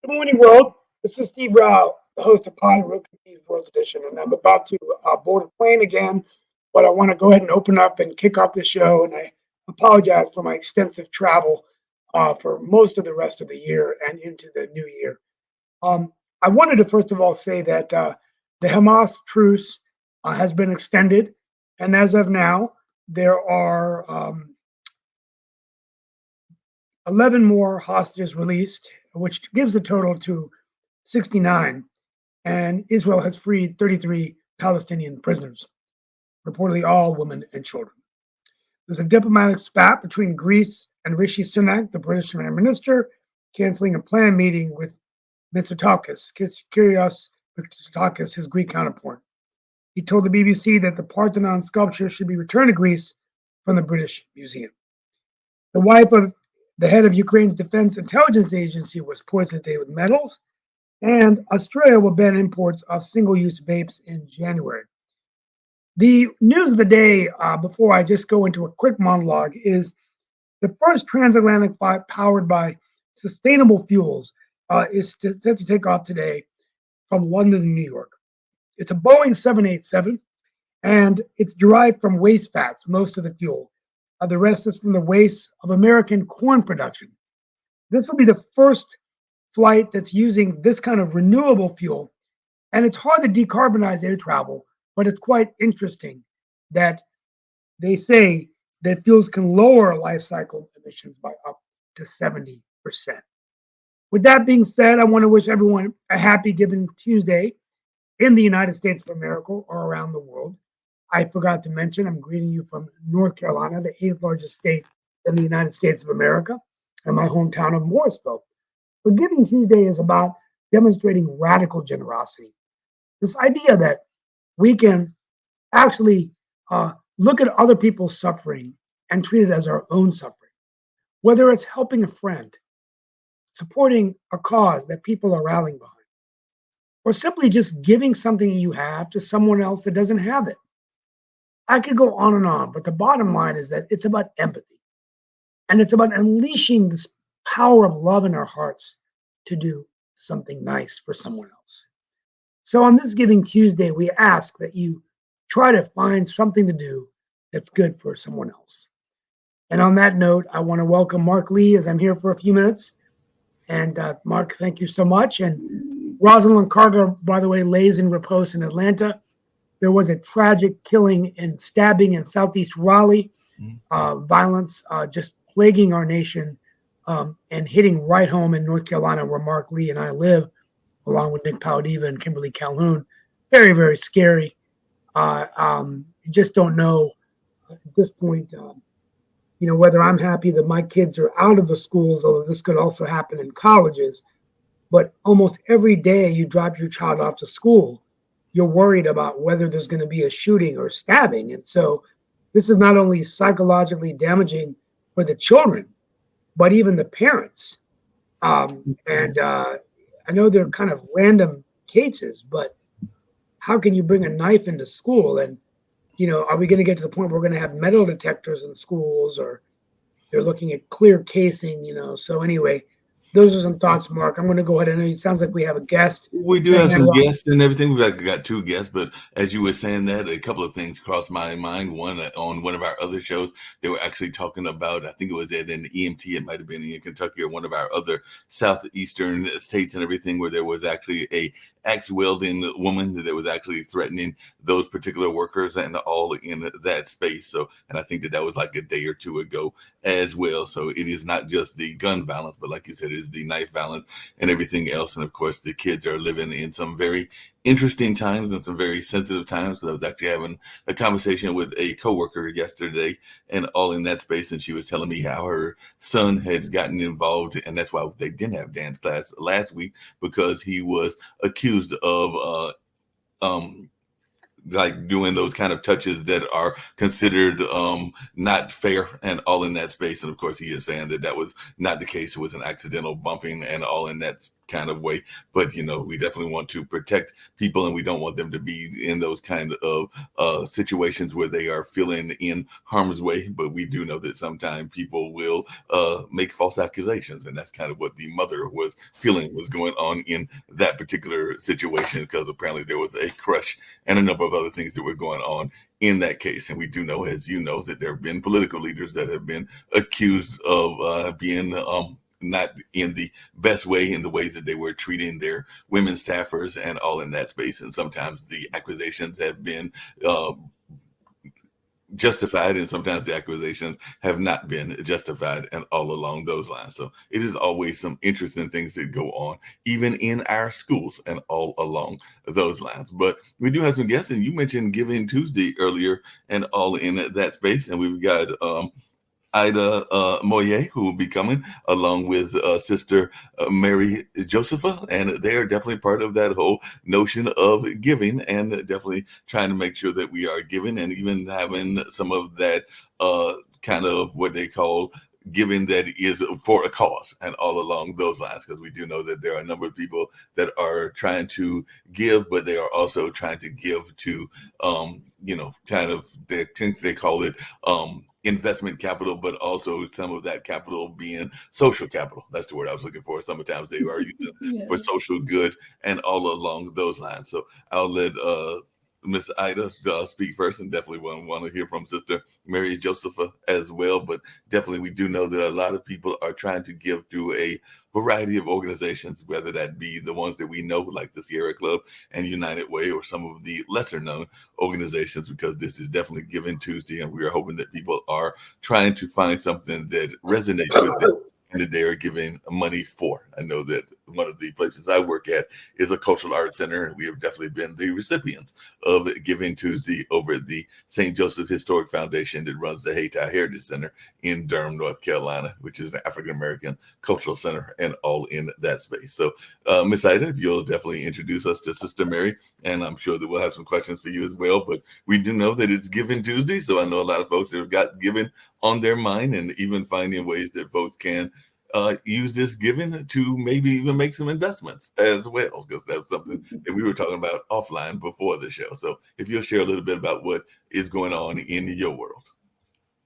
Good morning, world. This is Steve Rao, the host of Pod Road Confused World Edition, and I'm about to board a plane again, but I want to go ahead and open up and kick off the show, and I apologize for my extensive travel for most of the rest of the year and into the new year. I wanted to first of all say that the Hamas truce has been extended, and as of now, there are 11 more hostages released, which gives the total to 69. And Israel has freed 33 Palestinian prisoners, reportedly all women and children. There's a diplomatic spat between Greece and Rishi Sunak, the British Prime Minister, canceling a planned meeting with Kyrios Mitsotakis, his Greek counterpart. He told the BBC that the Parthenon sculpture should be returned to Greece from the British Museum. The wife of the head of Ukraine's Defense Intelligence Agency was poisoned today with metals, and Australia will ban imports of single-use vapes in January. The news of the day, before I just go into a quick monologue, is the first transatlantic flight powered by sustainable fuels is set to take off today from London to New York. It's a Boeing 787, and it's derived from waste fats, most of the fuel. The rest is from the waste of American corn production. This will be the first flight that's using this kind of renewable fuel. And it's hard to decarbonize air travel, but it's quite interesting that they say that fuels can lower life cycle emissions by up to 70%. With that being said, I want to wish everyone a happy Giving Tuesday in the United States of America or around the world. I forgot to mention, I'm greeting you from North Carolina, the 8th largest state in the United States of America, and my hometown of Morrisville. But Giving Tuesday is about demonstrating radical generosity. This idea that we can actually look at other people's suffering and treat it as our own suffering, whether it's helping a friend, supporting a cause that people are rallying behind, or simply just giving something you have to someone else that doesn't have it. I could go on, but the bottom line is that it's about empathy. And it's about unleashing this power of love in our hearts to do something nice for someone else. So on this Giving Tuesday, we ask that you try to find something to do that's good for someone else. And on that note, I want to welcome Mark Lee as I'm here for a few minutes. And Mark, thank you so much. And Rosalind Carter, by the way, lays in repose in Atlanta. There was a tragic killing and stabbing in Southeast Raleigh, violence just plaguing our nation and hitting right home in North Carolina, where Mark Lee and I live, along with Nick Paldiva and Kimberly Calhoun. Very, very scary. You just don't know at this point, whether I'm happy that my kids are out of the schools, although this could also happen in colleges. But almost every day you drop your child off to school, you're worried about whether there's going to be a shooting or stabbing. And so this is not only psychologically damaging for the children, but even the parents. I know they're kind of random cases, but how can you bring a knife into school? And, are we going to get to the point where we're going to have metal detectors in schools, or they're looking at clear casing, So anyway, those are some thoughts, Mark. I'm going to go ahead. I know it sounds like we have a guest. We do have some guests and everything. We've got two guests, but as you were saying that, a couple of things crossed my mind. One, on one of our other shows, they were actually talking about, I think it was at an EMT, it might have been in Kentucky or one of our other southeastern states and everything, where there was actually a axe wielding woman that was actually threatening those particular workers and all in that space. So, and I think that was like a day or two ago as well. So it is not just the gun violence, but like you said, it is the knife violence and everything else. And of course, the kids are living in some very interesting times and some very sensitive times. But I was actually having a conversation with a coworker yesterday and all in that space, and she was telling me how her son had gotten involved, and that's why they didn't have dance class last week because he was accused of um, like doing those kind of touches that are considered not fair and all in that space. And of course, he is saying that that was not the case. It was an accidental bumping and all in that kind of way. But, you know, we definitely want to protect people and we don't want them to be in those kind of situations where they are feeling in harm's way. But we do know that sometimes people will make false accusations. And that's kind of what the mother was feeling was going on in that particular situation because apparently there was a crush and a number of other things that were going on in that case. And we do know, as you know, that there have been political leaders that have been accused of being not in the best way in the ways that they were treating their women staffers and all in that space. And sometimes the accusations have been justified and sometimes the accusations have not been justified and all along those lines. So it is always some interesting things that go on even in our schools and all along those lines. But we do have some guests, and you mentioned Giving Tuesday earlier and all in that space, and we've got Ida Moye, who will be coming along with Sister Mary Josepha. And they are definitely part of that whole notion of giving and definitely trying to make sure that we are giving and even having some of that kind of what they call giving that is for a cause and all along those lines, because we do know that there are a number of people that are trying to give, but they are also trying to give to, kind of, they call it investment capital, but also some of that capital being social capital. That's the word I was looking for. Sometimes they are using for Yes. social good and all along those lines. So I'll let Miss Ida speak first, and definitely want to hear from Sister Mary Josepha as well. But definitely, we do know that a lot of people are trying to give to a variety of organizations, whether that be the ones that we know, like the Sierra Club and United Way, or some of the lesser known organizations, because this is definitely Giving Tuesday, and we are hoping that people are trying to find something that resonates with them and that they are giving money for. I know that one of the places I work at is a cultural arts center, and we have definitely been the recipients of Giving Tuesday over at the St. Joseph Historic Foundation that runs the Hayti Heritage Center in Durham, North Carolina, which is an African American cultural center and all in that space. So, Miss Ida, if you'll definitely introduce us to Sister Mary, and I'm sure that we'll have some questions for you as well. But we do know that it's Giving Tuesday, so I know a lot of folks that have got giving on their mind, and even finding ways that folks can use this giving to maybe even make some investments as well, because that's something that we were talking about offline before the show. So if you'll share a little bit about what is going on in your world.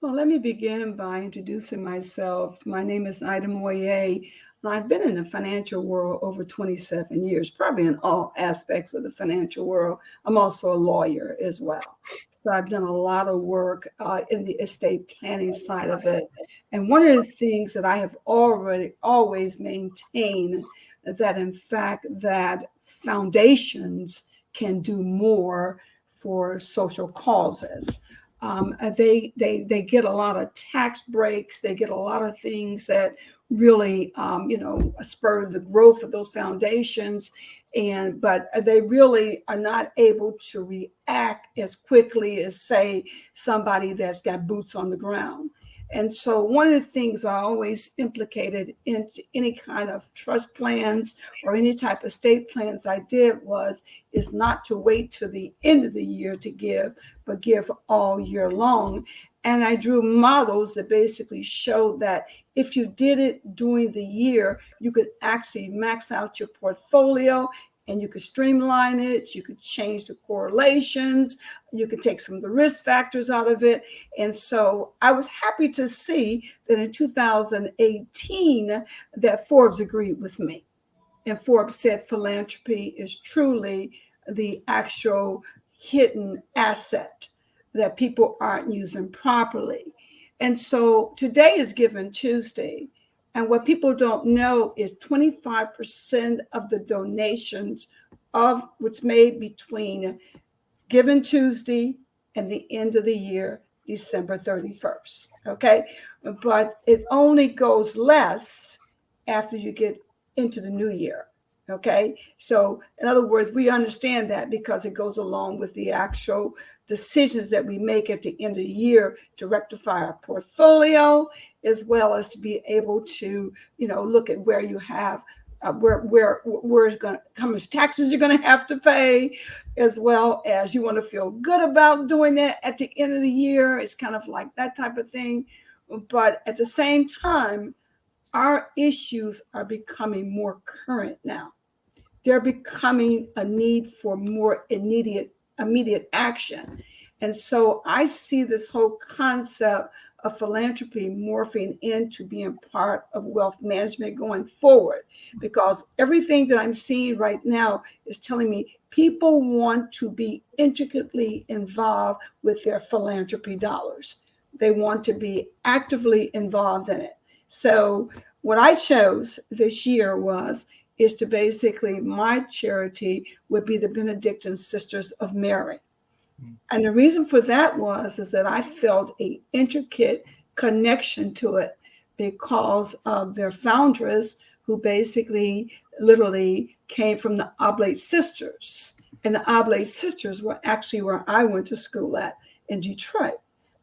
Well, let me begin by introducing myself. My name is Ida Moye, and I've been in the financial world over 27 years, probably in all aspects of the financial world. I'm also a lawyer as well. So I've done a lot of work in the estate planning side of it. And one of the things that I have already always maintained that in fact that foundations can do more for social causes. They get a lot of tax breaks. They get a lot of things that really spur the growth of those foundations, but they really are not able to react as quickly as, say, somebody that's got boots on the ground. And so one of the things I always implicated into any kind of trust plans or any type of state plans I did is not to wait till the end of the year to give, but give all year long. And I drew models that basically showed that if you did it during the year, you could actually max out your portfolio and you could streamline it. You could change the correlations. You could take some of the risk factors out of it. And so I was happy to see that in 2018 that Forbes agreed with me. And Forbes said philanthropy is truly the actual hidden asset that people aren't using properly. And so today is Giving Tuesday. And what people don't know is 25% of the donations of what's made between Giving Tuesday and the end of the year, December 31st. Okay. But it only goes less after you get into the new year. Okay, so in other words, we understand that because it goes along with the actual decisions that we make at the end of the year to rectify our portfolio, as well as to be able to, look at where you have, where it's going, how much taxes you're going to have to pay, as well as you want to feel good about doing that at the end of the year. It's kind of like that type of thing, but at the same time, our issues are becoming more current now. They're becoming a need for more immediate action. And so I see this whole concept of philanthropy morphing into being part of wealth management going forward, because everything that I'm seeing right now is telling me people want to be intricately involved with their philanthropy dollars. They want to be actively involved in it. So what I chose this year is to basically, my charity would be the Benedictine Sisters of Mary. And the reason for that is that I felt a intricate connection to it because of their foundress, who basically literally came from the Oblate Sisters. And the Oblate Sisters were actually where I went to school at in Detroit.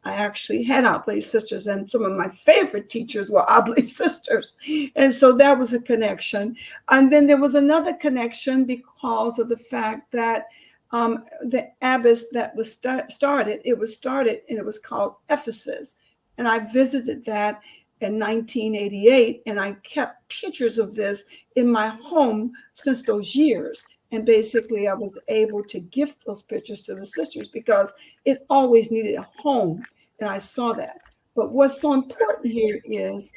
I actually had Oblate Sisters, and some of my favorite teachers were Oblate Sisters. And so that was a connection. And then there was another connection because of the fact that the abbess that was started and it was called Ephesus. And I visited that in 1988, and I kept pictures of this in my home since those years. And basically, I was able to gift those pictures to the sisters because it always needed a home. And I saw that. But what's so important here is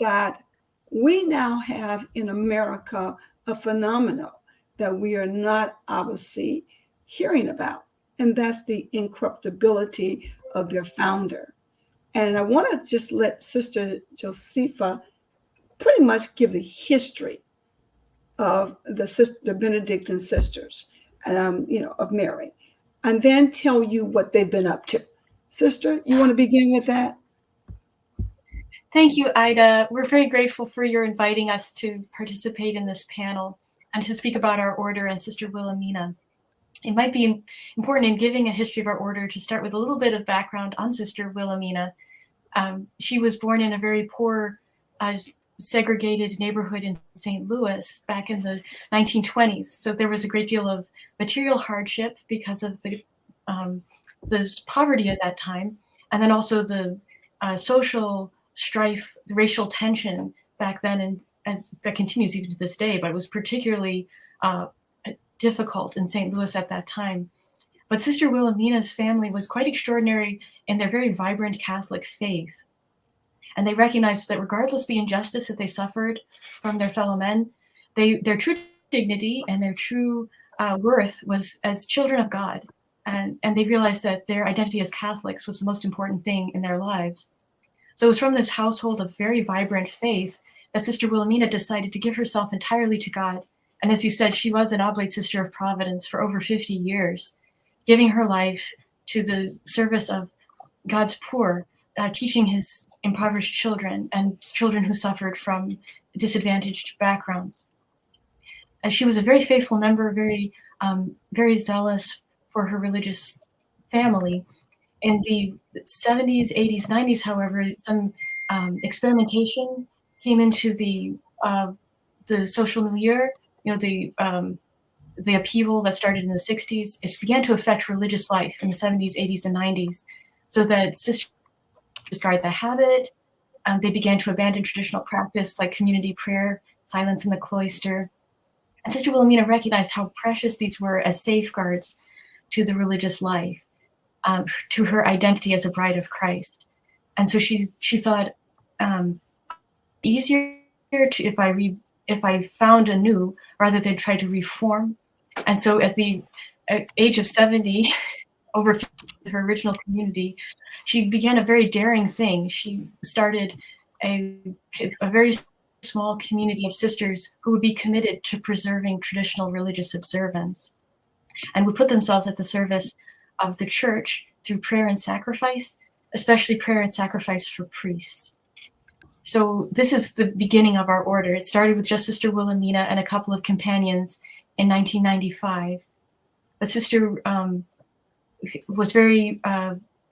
that we now have in America a phenomenon that we are not obviously hearing about, and that's the incorruptibility of their founder. And I want to just let Sister Josepha pretty much give the history of the Benedictine sisters, of Mary, and then tell you what they've been up to. Sister, you want to begin with that? Thank you, Ida. We're very grateful for your inviting us to participate in this panel and to speak about our order and Sister Wilhelmina. It might be important in giving a history of our order to start with a little bit of background on Sister Wilhelmina. She was born in a very poor, segregated neighborhood in St. Louis back in the 1920s. So there was a great deal of material hardship because of the poverty at that time, and then also the social strife, the racial tension back then, and that continues even to this day, but it was particularly difficult in St. Louis at that time. But Sister Wilhelmina's family was quite extraordinary in their very vibrant Catholic faith. And they recognized that regardless of the injustice that they suffered from their fellow men, their true dignity and their true worth was as children of God. And they realized that their identity as Catholics was the most important thing in their lives. So it was from this household of very vibrant faith that Sister Wilhelmina decided to give herself entirely to God. And as you said, she was an Oblate Sister of Providence for over 50 years, giving her life to the service of God's poor, teaching his impoverished children and children who suffered from disadvantaged backgrounds. And she was a very faithful member, very zealous for her religious family. In the 70s, 80s, 90s, however, some experimentation came into the social milieu. The upheaval that started in the 60s, it began to affect religious life in the 70s, 80s, and 90s, so that sisters discarded the habit. They began to abandon traditional practice like community prayer, silence in the cloister. And Sister Wilhelmina recognized how precious these were as safeguards to the religious life, to her identity as a bride of Christ. And so she thought, easier to if I found anew rather than try to reform. And so at the age of 70, over her original community, she began a very daring thing. She started a very small community of sisters who would be committed to preserving traditional religious observance and would put themselves at the service of the church through prayer and sacrifice, especially prayer and sacrifice for priests. So this is the beginning of our order. It started with just Sister Wilhelmina and a couple of companions in 1995. But Sister was very,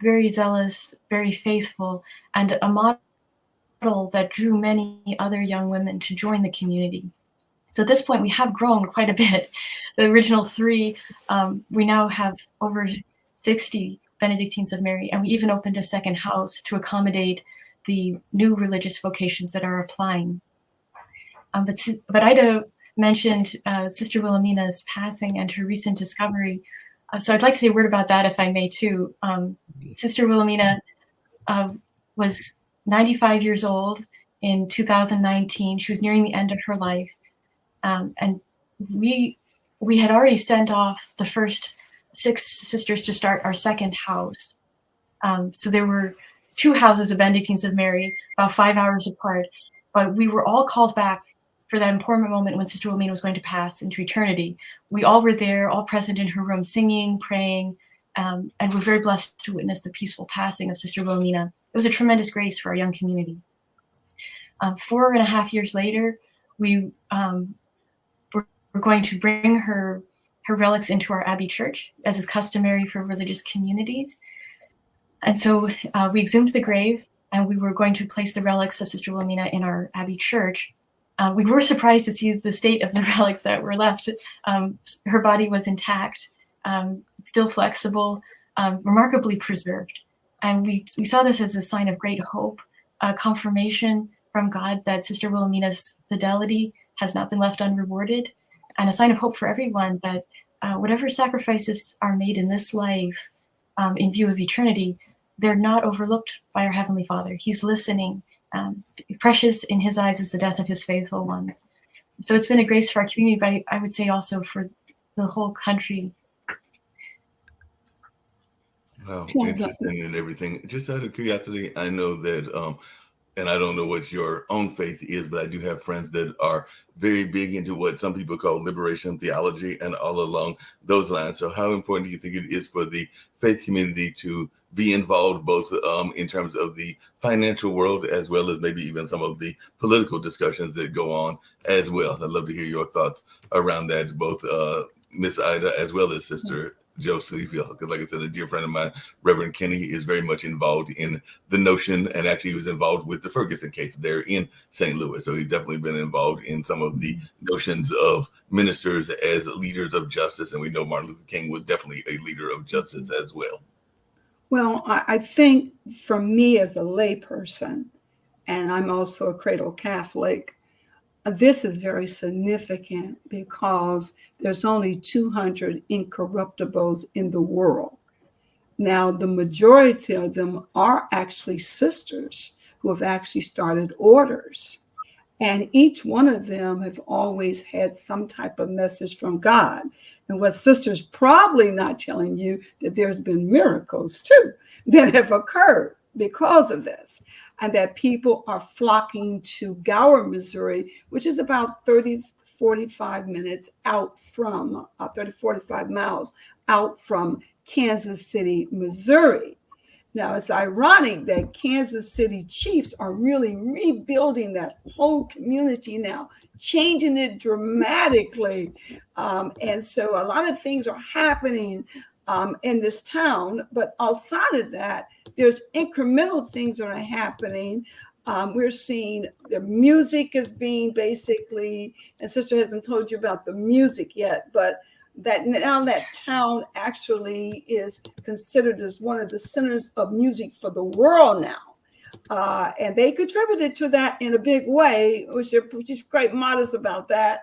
very zealous, very faithful, and a model that drew many other young women to join the community. So at this point, we have grown quite a bit. The original 3, we now have over 60 Benedictines of Mary, and we even opened a second house to accommodate the new religious vocations that are applying. But Ida mentioned Sister Wilhelmina's passing and her recent discovery. So I'd like to say a word about that, if I may, too. Sister Wilhelmina was 95 years old in 2019. She was nearing the end of her life. And we had already sent off the first 6 sisters to start our second house. So there were 2 houses of Benedictines of Mary, about 5 hours apart, but we were all called back for that important moment when Sister Wilhelmina was going to pass into eternity. We all were there, all present in her room, singing, praying, and we're very blessed to witness the peaceful passing of Sister Wilhelmina. It was a tremendous grace for our young community. 4.5 years later, we're going to bring her relics into our Abbey Church, as is customary for religious communities. And so we exhumed the grave, and we were going to place the relics of Sister Wilhelmina in our Abbey Church. We were surprised to see the state of the relics that were left. Her body was intact, still flexible, remarkably preserved. And we saw this as a sign of great hope, a confirmation from God that Sister Wilhelmina's fidelity has not been left unrewarded, and a sign of hope for everyone that whatever sacrifices are made in this life in view of eternity, they're not overlooked by our Heavenly Father. He's listening. Precious in his eyes is the death of his faithful ones. So it's been a grace for our community, but I would say also for the whole country. Wow, interesting and everything. Just out of curiosity, I know that, and I don't know what your own faith is, but I do have friends that are very big into what some people call liberation theology and all along those lines. So how important do you think it is for the faith community to be involved both in terms of the financial world as well as maybe even some of the political discussions that go on as well? I'd love to hear your thoughts around that, both Miss Ida as well as Sister Josephia, because like I said, a dear friend of mine, Reverend Kenny, is very much involved in the notion, and actually he was involved with the Ferguson case there in St. Louis. So he's definitely been involved in some of the notions of ministers as leaders of justice. And we know Martin Luther King was definitely a leader of justice as well. Well, I think for me as a layperson, and I'm also a cradle Catholic, this is very significant because there's only 200 incorruptibles in the world. Now, the majority of them are actually sisters who have actually started orders. And each one of them have always had some type of message from God. And what sisters probably not telling you that there's been miracles too that have occurred because of this, and that people are flocking to Gower, Missouri, which is about 45 minutes out from 45 miles out from Kansas City, Missouri. Now, it's ironic that Kansas City Chiefs are really rebuilding that whole community now, changing it dramatically. And so a lot of things are happening in this town. But outside of that, there's incremental things that are happening. We're seeing the music is being basically, and Sister hasn't told you about the music yet, but that now that town actually is considered as one of the centers of music for the world now. And they contributed to that in a big way, which is quite modest about that.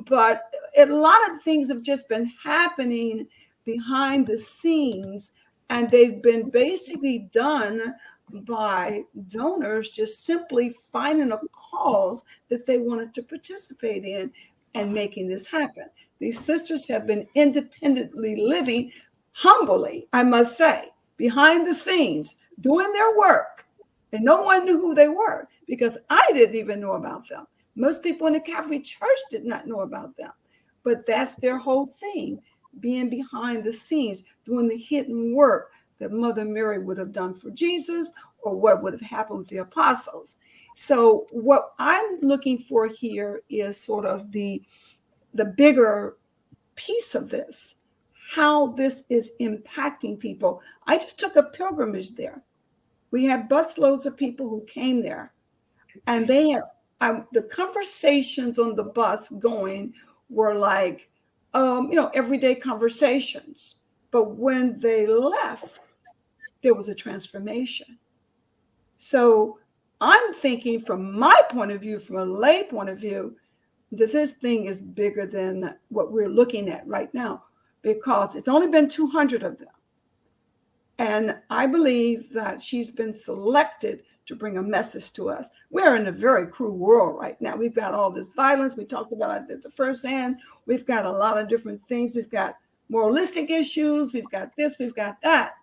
But a lot of things have just been happening behind the scenes, and they've been basically done by donors just simply finding a cause that they wanted to participate in and making this happen. These sisters have been independently living humbly, I must say, behind the scenes, doing their work. And no one knew who they were because I didn't even know about them. Most people in the Catholic Church did not know about them. But that's their whole thing, being behind the scenes, doing the hidden work, that Mother Mary would have done for Jesus, or what would have happened with the apostles. So what I'm looking for here is sort of the bigger piece of this, how this is impacting people. I just took a pilgrimage there. We had busloads of people who came there, and they had the conversations on the bus going were like, everyday conversations. But when they left, there was a transformation. So I'm thinking from my point of view, from a lay point of view, that this thing is bigger than what we're looking at right now, because it's only been 200 of them. And I believe that she's been selected to bring a message to us. We're in a very cruel world right now. We've got all this violence. We talked about it at the first end. We've got a lot of different things. We've got moralistic issues. We've got this, we've got that.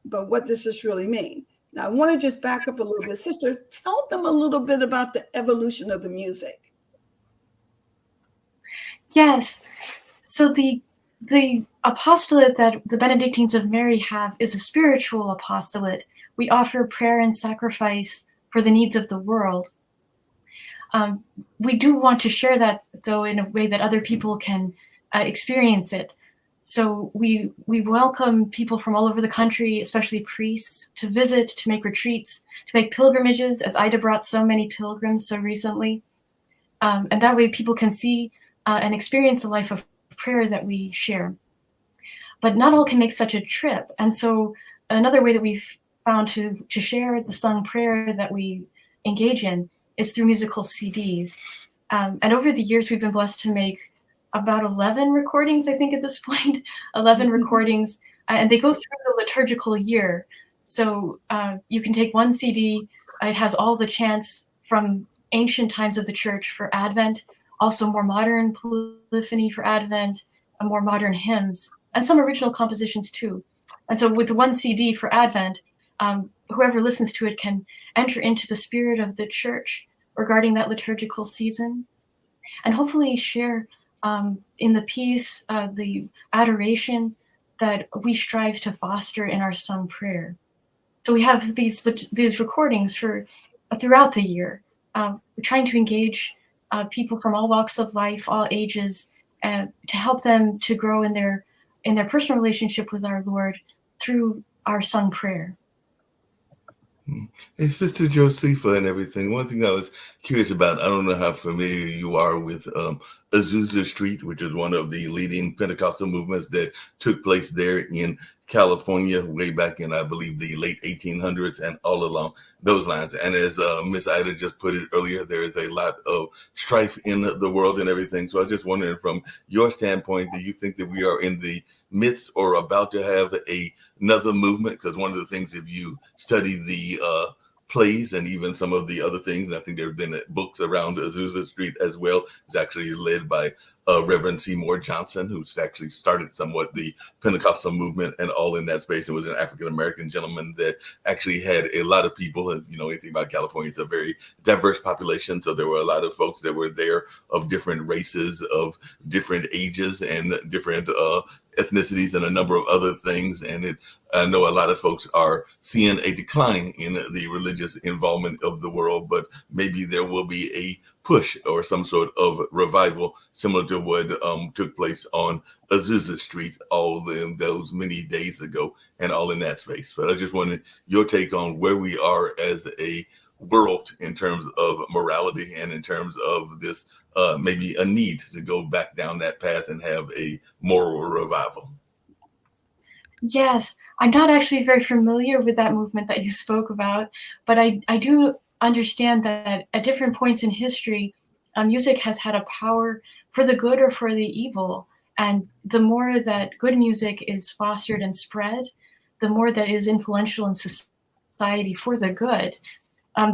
But what does this really mean? Now, I want to just back up a little bit. Sister, tell them a little bit about the evolution of the music. Yes. So the apostolate that the Benedictines of Mary have is a spiritual apostolate. We offer prayer and sacrifice for the needs of the world. We do want to share that, though, in a way that other people can experience it. So we welcome people from all over the country, especially priests, to visit, to make retreats, to make pilgrimages, as Ida brought so many pilgrims so recently. And that way people can see and experience the life of prayer that we share. But not all can make such a trip. And so another way that we've found to share the sung prayer that we engage in is through musical CDs. And over the years, we've been blessed to make about 11 recordings, I think at this point, 11 recordings, and they go through the liturgical year. So you can take one CD, it has all the chants from ancient times of the church for Advent, also more modern polyphony for Advent, and more modern hymns, and some original compositions too. And so with one CD for Advent, whoever listens to it can enter into the spirit of the church regarding that liturgical season, and hopefully share in the peace, the adoration that we strive to foster in our sung prayer. So we have these recordings for throughout the year. We're trying to engage people from all walks of life, all ages, to help them to grow in their personal relationship with our Lord through our sung prayer. Hey, Sister Josepha and everything. One thing I was curious about, I don't know how familiar you are with Azusa Street, which is one of the leading Pentecostal movements that took place there in California way back in, I believe, the late 1800s and all along those lines. And as Miss Ida just put it earlier, there is a lot of strife in the world and everything. So I was just wondering, from your standpoint, do you think that we are in the midst or about to have another movement? Because one of the things, if you study the plays and even some of the other things, and I think there have been books around Azusa Street as well, it's actually led by Reverend Seymour Johnson, who's actually started somewhat the Pentecostal movement and all in that space, and was an African-American gentleman that actually had a lot of people. If you know anything about California, it's a very diverse population. So there were a lot of folks that were there of different races, of different ages, and different ethnicities, and a number of other things. And I know a lot of folks are seeing a decline in the religious involvement of the world, but maybe there will be a push or some sort of revival similar to what took place on Azusa Street all in those many days ago, and all in that space. But I just wanted your take on where we are as a world in terms of morality and in terms of this maybe a need to go back down that path and have a moral revival. Yes, I'm not actually very familiar with that movement that you spoke about, but I do understand that at different points in history, music has had a power for the good or for the evil. And the more that good music is fostered and spread, the more that is influential in society for the good.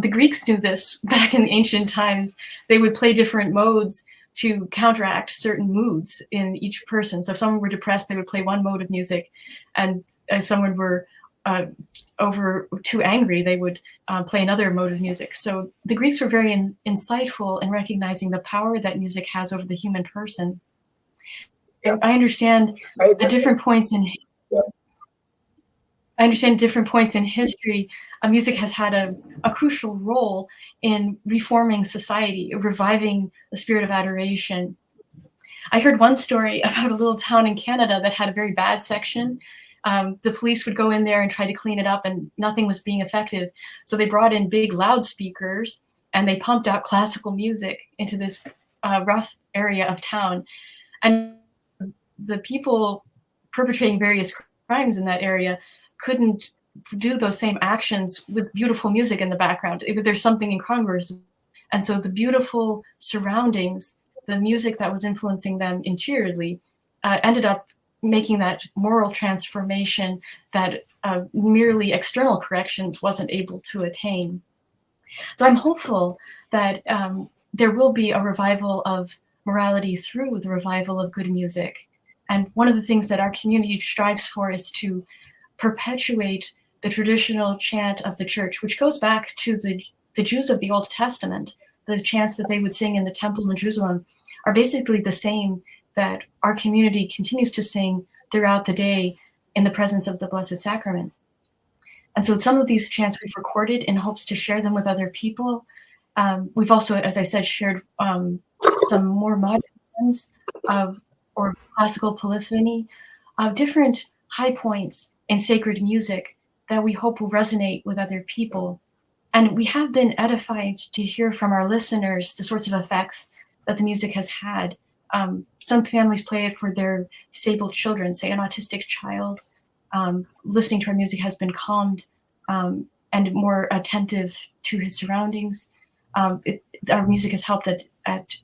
The Greeks knew this back in ancient times. They would play different modes to counteract certain moods in each person. So if someone were depressed, they would play one mode of music. And if someone were over too angry, they would play another mode of music. So the Greeks were very insightful in recognizing the power that music has over the human person. Yeah. I understand at different points in I understand different points in history, music has had a crucial role in reforming society, reviving the spirit of adoration. I heard one story about a little town in Canada that had a very bad section. The police would go in there and try to clean it up, and nothing was being effective. So they brought in big loudspeakers and they pumped out classical music into this rough area of town. And the people perpetrating various crimes in that area couldn't do those same actions with beautiful music in the background. There's something incongruous. And so the beautiful surroundings, the music that was influencing them interiorly, ended up making that moral transformation that merely external corrections wasn't able to attain. So I'm hopeful that there will be a revival of morality through the revival of good music. And one of the things that our community strives for is to perpetuate the traditional chant of the church, which goes back to the Jews of the Old Testament. The chants that they would sing in the temple in Jerusalem are basically the same that our community continues to sing throughout the day in the presence of the Blessed Sacrament. And so some of these chants we've recorded in hopes to share them with other people. We've also, as I said, shared some more modern ones or classical polyphony, different high points in sacred music that we hope will resonate with other people. And we have been edified to hear from our listeners the sorts of effects that the music has had. Some families play it for their disabled children, say an autistic child. Listening to our music has been calmed and more attentive to his surroundings. Our music has helped at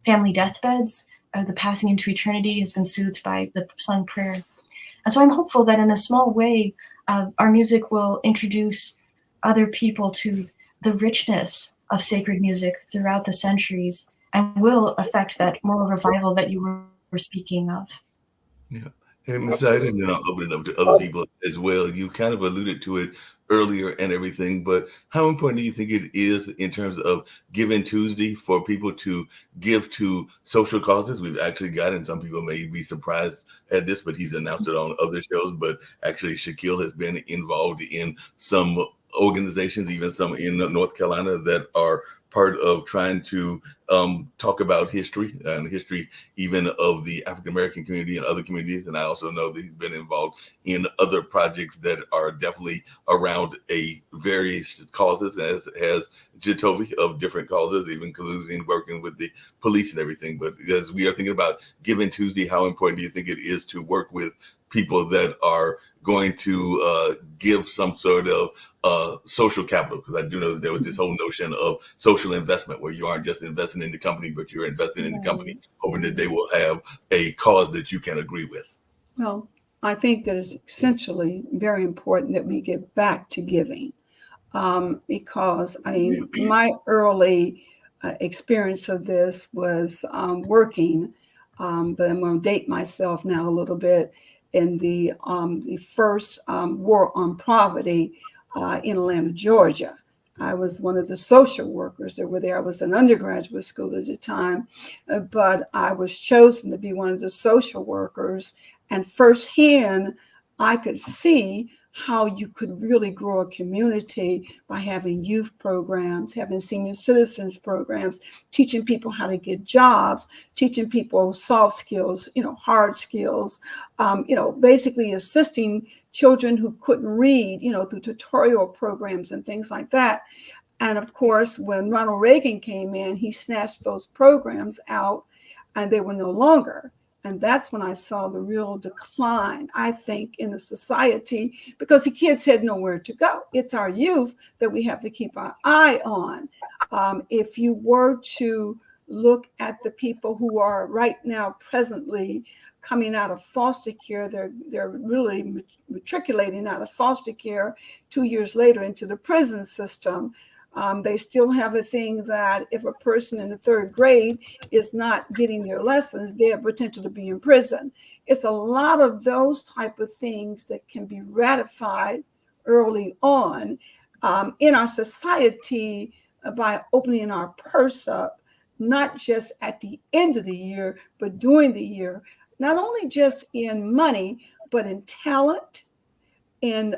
family deathbeds. The passing into eternity has been soothed by the sung prayer. And so I'm hopeful that in a small way, our music will introduce other people to the richness of sacred music throughout the centuries and will affect that moral revival that you were speaking of. Yeah. And Ms. Ida, and then I'll open it up to other people as well. You kind of alluded to it earlier and everything, but how important do you think it is in terms of Giving Tuesday for people to give to social causes? We've actually gotten, some people may be surprised at this, but he's announced it on other shows, but actually Shaquille has been involved in some organizations, even some in North Carolina, that are part of trying to talk about history and history even of the African American community and other communities. And I also know that he's been involved in other projects that are definitely around a various causes, as Jitovi, of different causes, even including working with the police and everything. But as we are thinking about Giving Tuesday, how important do you think it is to work with people that are going to give some sort of social capital? Because I do know that there was this whole notion of social investment where you aren't just investing in the company, but you're investing in the company, hoping that they will have a cause that you can agree with. Well, I think that it's essentially very important that we get back to giving, because I mean, my early experience of this was working, but I'm going to date myself now a little bit, in the first war on poverty in Atlanta, Georgia. I was one of the social workers that were there. I was in undergraduate school at the time, but I was chosen to be one of the social workers. And firsthand, I could see how you could really grow a community by having youth programs, having senior citizens programs, teaching people how to get jobs, teaching people soft skills, hard skills, basically assisting children who couldn't read, through tutorial programs and things like that. And of course, when Ronald Reagan came in, he snatched those programs out and they were no longer. And that's when I saw the real decline, I think, in the society, because the kids had nowhere to go. It's our youth that we have to keep our eye on. If you were to look at the people who are right now presently coming out of foster care, they're really matriculating out of foster care 2 years later into the prison system. They still have a thing that if a person in the third grade is not getting their lessons, they have potential to be in prison. It's a lot of those type of things that can be ratified early on in our society by opening our purse up, not just at the end of the year, but during the year, not only just in money, but in talent, in,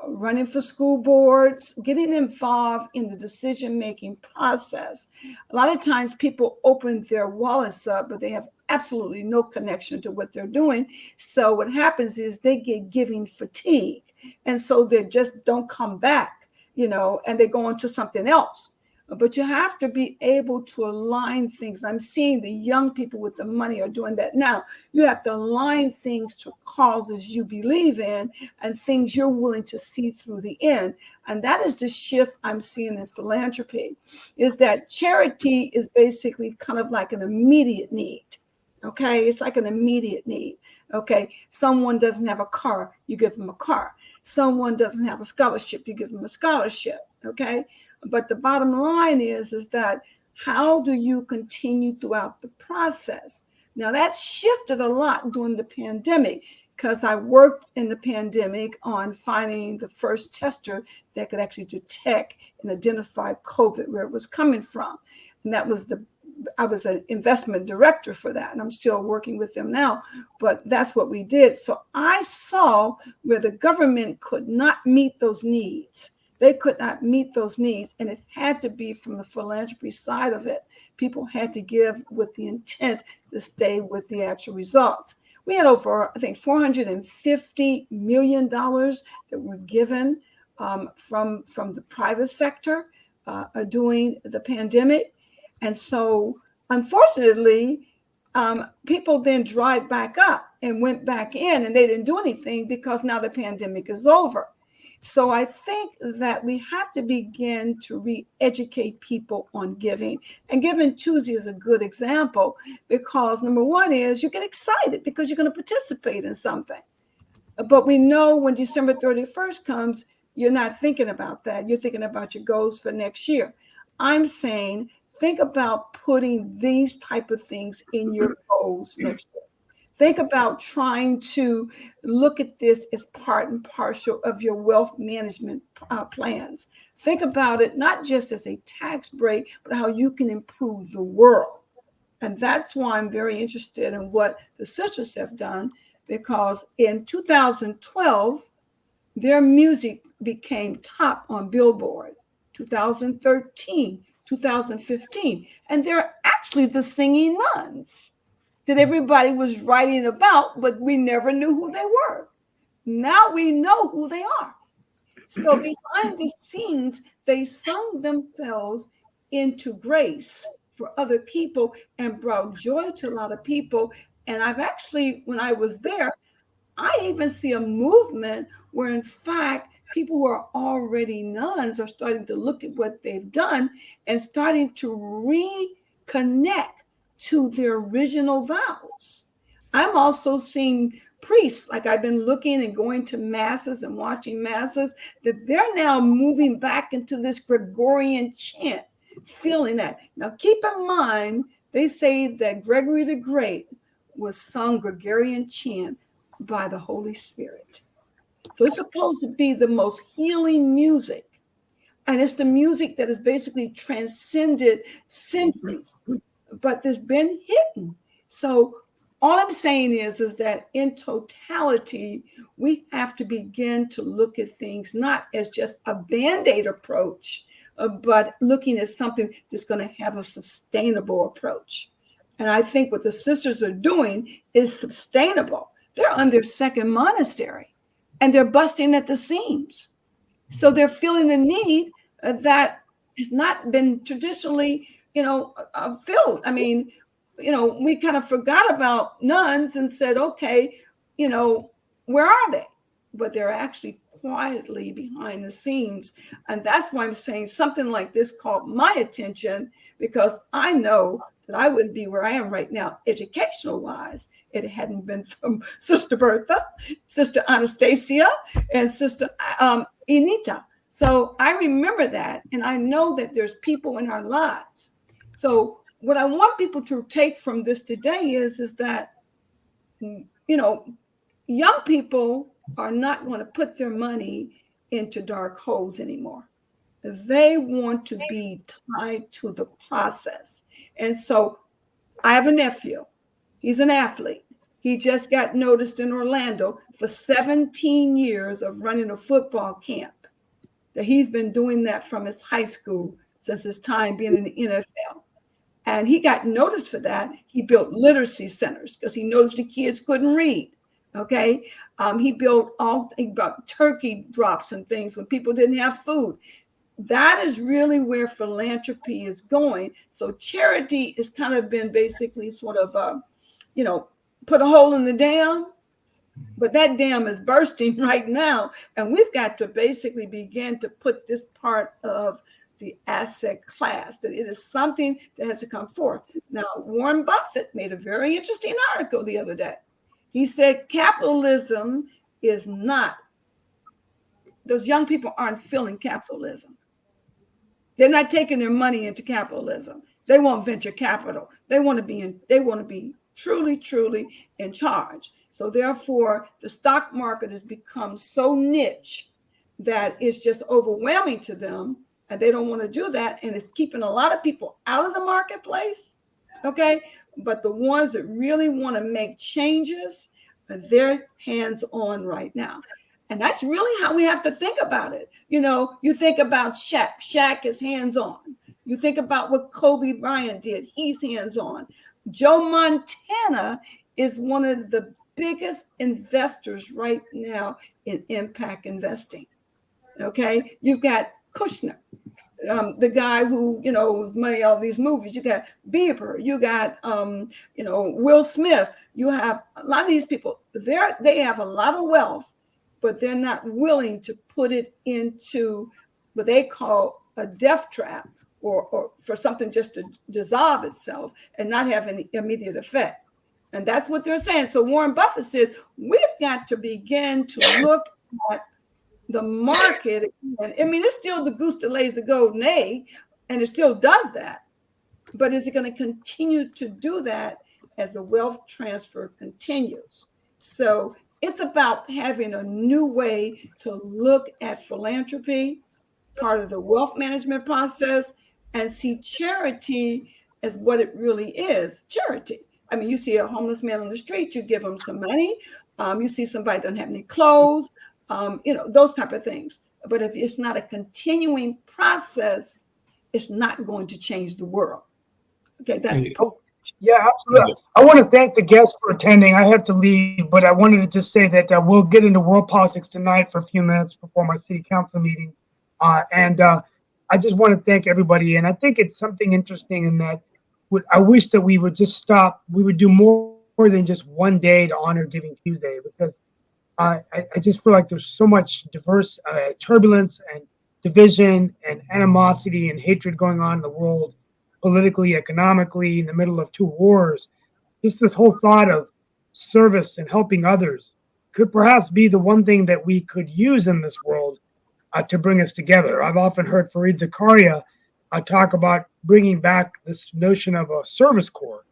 running for school boards, getting involved in the decision-making process. A lot of times people open their wallets up, but they have absolutely no connection to what they're doing. So what happens is they get giving fatigue. And so they just don't come back, and they go on to something else. But you have to be able to align things. I'm seeing the young people with the money are doing that now. You have to align things to causes you believe in and things you're willing to see through the end. And that is the shift I'm seeing in philanthropy, is that charity is basically kind of like an immediate need. Okay, it's like an immediate need. Okay, someone doesn't have a car, you give them a car. Someone doesn't have a scholarship, you give them a scholarship. Okay, but the bottom line is that how do you continue throughout the process? Now that shifted a lot during the pandemic, because I worked in the pandemic on finding the first tester that could actually detect and identify COVID, where it was coming from. And I was an investment director for that, and I'm still working with them now, but that's what we did. So I saw where the government could not meet those needs. They could not meet those needs, and it had to be from the philanthropy side of it. People had to give with the intent to stay with the actual results. We had over, I think, $450 million that were given from the private sector during the pandemic. And so, unfortunately, people then dried back up and went back in, and they didn't do anything because now the pandemic is over. So I think that we have to begin to re-educate people on giving. And Giving Tuesday is a good example, because number one is you get excited because you're going to participate in something. But we know when December 31st comes, you're not thinking about that. You're thinking about your goals for next year. I'm saying, think about putting these type of things in your goals next year. Think about trying to look at this as part and parcel of your wealth management plans. Think about it not just as a tax break, but how you can improve the world. And that's why I'm very interested in what the sisters have done, because in 2012, their music became top on Billboard. 2013, 2015, and they're actually the singing nuns that everybody was writing about, but we never knew who they were. Now we know who they are. So behind the scenes, they sung themselves into grace for other people and brought joy to a lot of people. And I've actually, when I was there, I even see a movement where, in fact, people who are already nuns are starting to look at what they've done and starting to reconnect to their original vows. I'm also seeing priests, like I've been looking and going to masses and watching masses, that they're now moving back into this Gregorian chant, feeling that. Now, keep in mind, they say that Gregory the Great was sung Gregorian chant by the Holy Spirit. So it's supposed to be the most healing music. And it's the music that has basically transcended centuries, but there's been hidden. So all I'm saying is that in totality, we have to begin to look at things not as just a Band-Aid approach, but looking at something that's going to have a sustainable approach. And I think what the sisters are doing is sustainable. They're on their second monastery, and they're busting at the seams. So they're feeling the need that has not been traditionally, filled. I mean, we kind of forgot about nuns and said, okay, where are they? But they're actually quietly behind the scenes. And that's why I'm saying something like this caught my attention, because I know that I wouldn't be where I am right now, educational wise. It hadn't been from Sister Bertha, Sister Anastasia, and Sister Anita. So I remember that, and I know that there's people in our lives. So what I want people to take from this today is that, young people are not going to put their money into dark holes anymore. They want to be tied to the process. And so I have a nephew. He's an athlete. He just got noticed in Orlando for 17 years of running a football camp. That he's been doing that from his high school since his time being in the NFL. And he got noticed for that. He built literacy centers because he noticed the kids couldn't read. Okay. He built turkey drops and things when people didn't have food. That is really where philanthropy is going. So charity has kind of been basically sort of, put a hole in the dam, but that dam is bursting right now. And we've got to basically begin to put this part of the asset class, that it is something that has to come forth. Now, Warren Buffett made a very interesting article the other day. He said capitalism is not, those young people aren't feeling capitalism. They're not taking their money into capitalism. They want venture capital. They want to be truly, truly in charge. So therefore, the stock market has become so niche that it's just overwhelming to them, and they don't want to do that. And it's keeping a lot of people out of the marketplace. Okay. But the ones that really want to make changes, they're hands on right now. And that's really how we have to think about it. You think about Shaq. Shaq is hands on. You think about what Kobe Bryant did. He's hands on. Joe Montana is one of the biggest investors right now in impact investing. Okay. You've got Kushner, the guy who, made all these movies. You got Bieber, you got, Will Smith. You have a lot of these people. They have a lot of wealth, but they're not willing to put it into what they call a death trap, or for something just to dissolve itself and not have any immediate effect. And that's what they're saying. So Warren Buffett says, we've got to begin to look at the market. I mean, it's still the goose that lays the golden egg, and it still does that. But is it going to continue to do that as the wealth transfer continues? So it's about having a new way to look at philanthropy, part of the wealth management process, and see charity as what it really is, charity. I mean, you see a homeless man on the street, you give him some money. You see somebody doesn't have any clothes, those type of things. But if it's not a continuing process, it's not going to change the world. Okay, that's yeah, absolutely. I want to thank the guests for attending. I have to leave, but I wanted to just say that we'll get into world politics tonight for a few minutes before my city council meeting. And I just want to thank everybody. And I think it's something interesting in that I wish that we would just stop. We would do more than just one day to honor Giving Tuesday, because I just feel like there's so much diverse turbulence and division and animosity and hatred going on in the world, politically, economically, in the middle of two wars. Just this whole thought of service and helping others could perhaps be the one thing that we could use in this world to bring us together. I've often heard Fareed Zakaria talk about bringing back this notion of a service corps,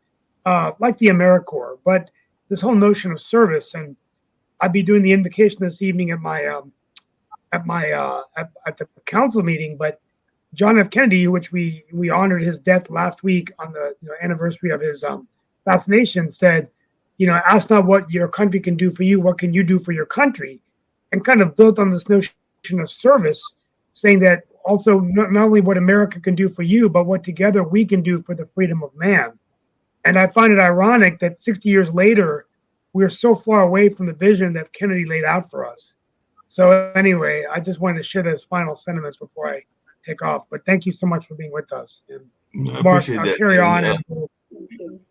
like the AmeriCorps, but this whole notion of service. And I'd be doing the invocation this evening at the council meeting, but John F. Kennedy, which we honored his death last week on the anniversary of his assassination, said, ask not what your country can do for you, what can you do for your country? And kind of built on this notion of service, saying that also not only what America can do for you, but what together we can do for the freedom of man. And I find it ironic that 60 years later, we're so far away from the vision that Kennedy laid out for us. So anyway, I just wanted to share those final sentiments before I take off. But thank you so much for being with us. And I Mark, appreciate I'll that. carry on.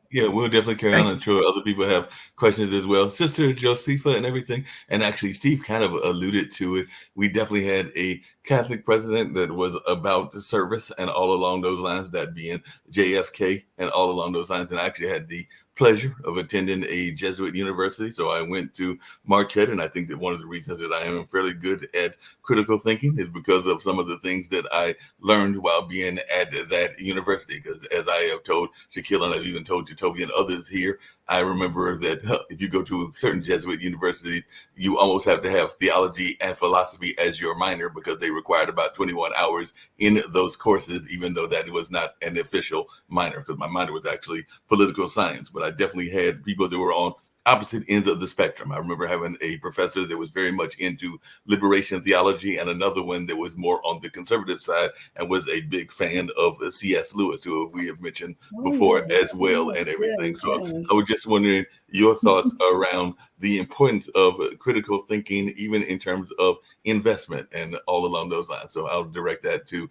Yeah, we'll definitely carry on. I'm sure other people have questions as well. Sister Josepha and everything. And actually, Steve kind of alluded to it. We definitely had a Catholic president that was about the service and all along those lines, that being JFK and all along those lines. And I actually had the pleasure of attending a Jesuit university. So I went to Marquette, and I think that one of the reasons that I am fairly good at critical thinking is because of some of the things that I learned while being at that university. Because as I have told Shaquille, and I've even told Jatovia and others here, I remember that if you go to certain Jesuit universities, you almost have to have theology and philosophy as your minor, because they required about 21 hours in those courses, even though that was not an official minor, because my minor was actually political science. But I definitely had people that were on opposite ends of the spectrum. I remember having a professor that was very much into liberation theology, and another one that was more on the conservative side and was a big fan of C.S. Lewis, who we have mentioned before as well, and everything. Yes, So yes. I was just wondering your thoughts around the importance of critical thinking, even in terms of investment and all along those lines. So I'll direct that to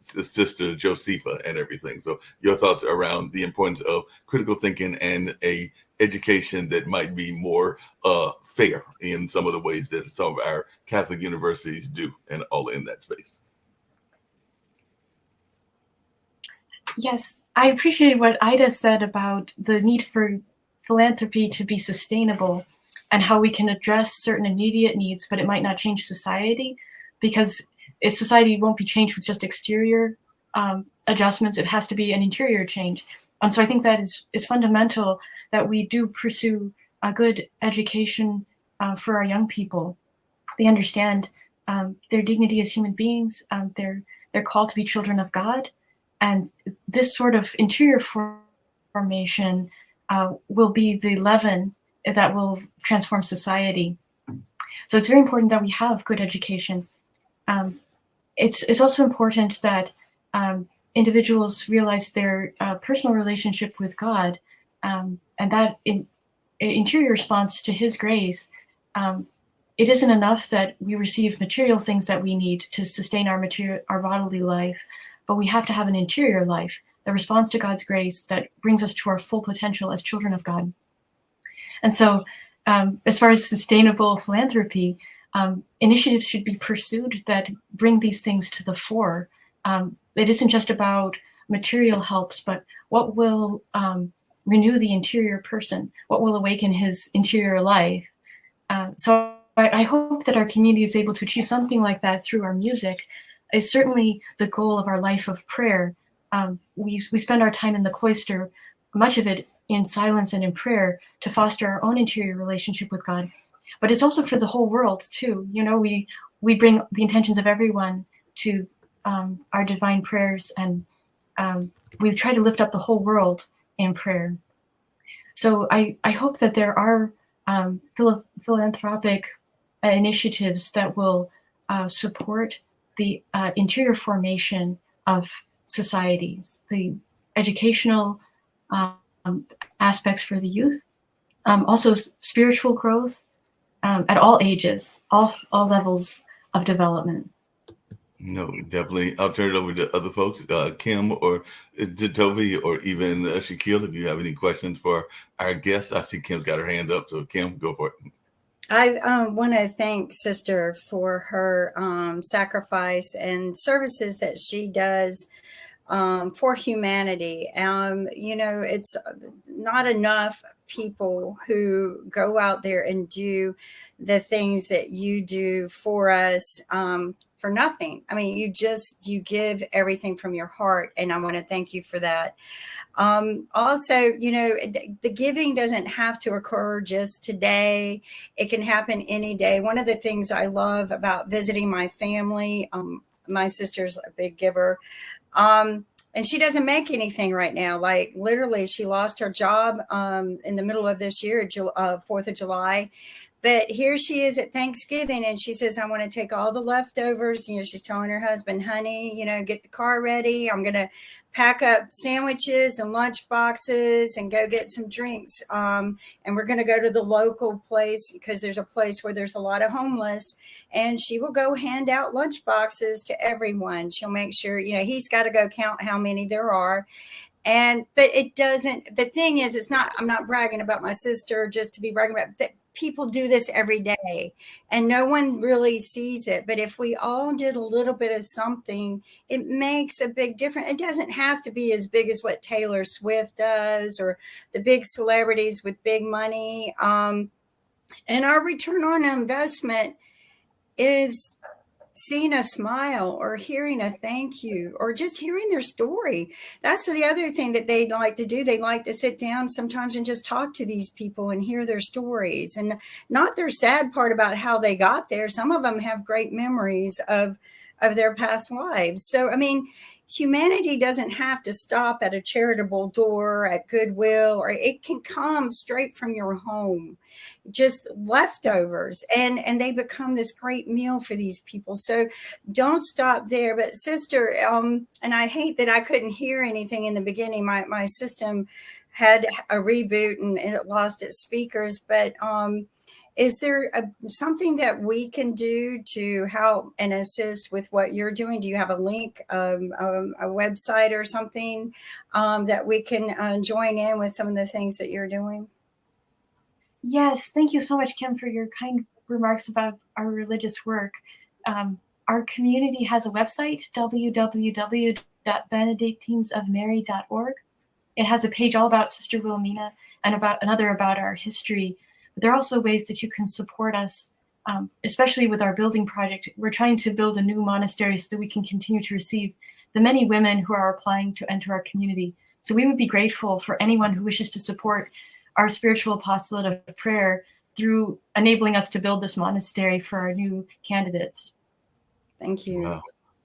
Sister Josepha and everything. So your thoughts around the importance of critical thinking and a education that might be more fair in some of the ways that some of our Catholic universities do, and all in that space. Yes, I appreciated what Ida said about the need for philanthropy to be sustainable and how we can address certain immediate needs, but it might not change society, because society won't be changed with just exterior adjustments. It has to be an interior change. And so I think that is fundamental that we do pursue a good education for our young people. They understand their dignity as human beings. They're called to be children of God. And this sort of interior formation will be the leaven that will transform society. So it's very important that we have good education. It's also important that individuals realize their personal relationship with God, and that interior response to His grace. It isn't enough that we receive material things that we need to sustain our bodily life, but we have to have an interior life that responds to God's grace, that brings us to our full potential as children of God. And so, as far as sustainable philanthropy, initiatives should be pursued that bring these things to the fore. It isn't just about material helps, but what will renew the interior person? What will awaken his interior life? So I hope that our community is able to achieve something like that through our music. It's certainly the goal of our life of prayer. We spend our time in the cloister, much of it in silence and in prayer, to foster our own interior relationship with God. But it's also for the whole world too. You know, we bring the intentions of everyone to our divine prayers, and we try to lift up the whole world in prayer. So I hope that there are philanthropic initiatives that will support the interior formation of societies, the educational aspects for the youth, also spiritual growth at all ages, all levels of development. No, definitely. I'll turn it over to other folks, Kim or to Toby, or even Shaquille, if you have any questions for our guests. I see Kim's got her hand up, so Kim, go for it. I want to thank Sister for her sacrifice and services that she does for humanity. You know, it's not enough people who go out there and do the things that you do for us for nothing. I mean, you give everything from your heart, and I want to thank you for that. Also, you know, the giving doesn't have to occur just today. It can happen any day. One of the things I love about visiting my family, my sister's a big giver. And she doesn't make anything right now. Like literally, she lost her job in the middle of this year, 4th of July. But here she is at Thanksgiving, and she says, I want to take all the leftovers. You know, she's telling her husband, honey, you know, get the car ready. I'm going to pack up sandwiches and lunch boxes and go get some drinks. And we're going to go to the local place, because there's a place where there's a lot of homeless, and she will go hand out lunch boxes to everyone. She'll make sure, you know, he's got to go count how many there are. But it doesn't, the thing is, it's not, I'm not bragging about my sister just to be bragging about that. People do this every day and no one really sees it. But if we all did a little bit of something, it makes a big difference. It doesn't have to be as big as what Taylor Swift does or the big celebrities with big money. And our return on investment is seeing a smile or hearing a thank you or just hearing their story. That's the other thing that they like to do. They like to sit down sometimes and just talk to these people and hear their stories, and not their sad part about how they got there. Some of them have great memories of of their past lives. So, I mean, humanity doesn't have to stop at a charitable door at Goodwill, or it can come straight from your home, just leftovers, and they become this great meal for these people. So don't stop there. But sister, and I hate that I couldn't hear anything in the beginning. My system had a reboot and it lost its speakers. But is there something that we can do to help and assist with what you're doing? Do you have a link, a website or something that we can join in with some of the things that you're doing? Yes, thank you so much, Kim, for your kind remarks about our religious work. Our community has a website, www.benedictinesofmary.org. It has a page all about Sister Wilhelmina and another about our history. But there are also ways that you can support us, especially with our building project. We're trying to build a new monastery so that we can continue to receive the many women who are applying to enter our community. So we would be grateful for anyone who wishes to support our spiritual apostolate of prayer through enabling us to build this monastery for our new candidates. Thank you. Wow.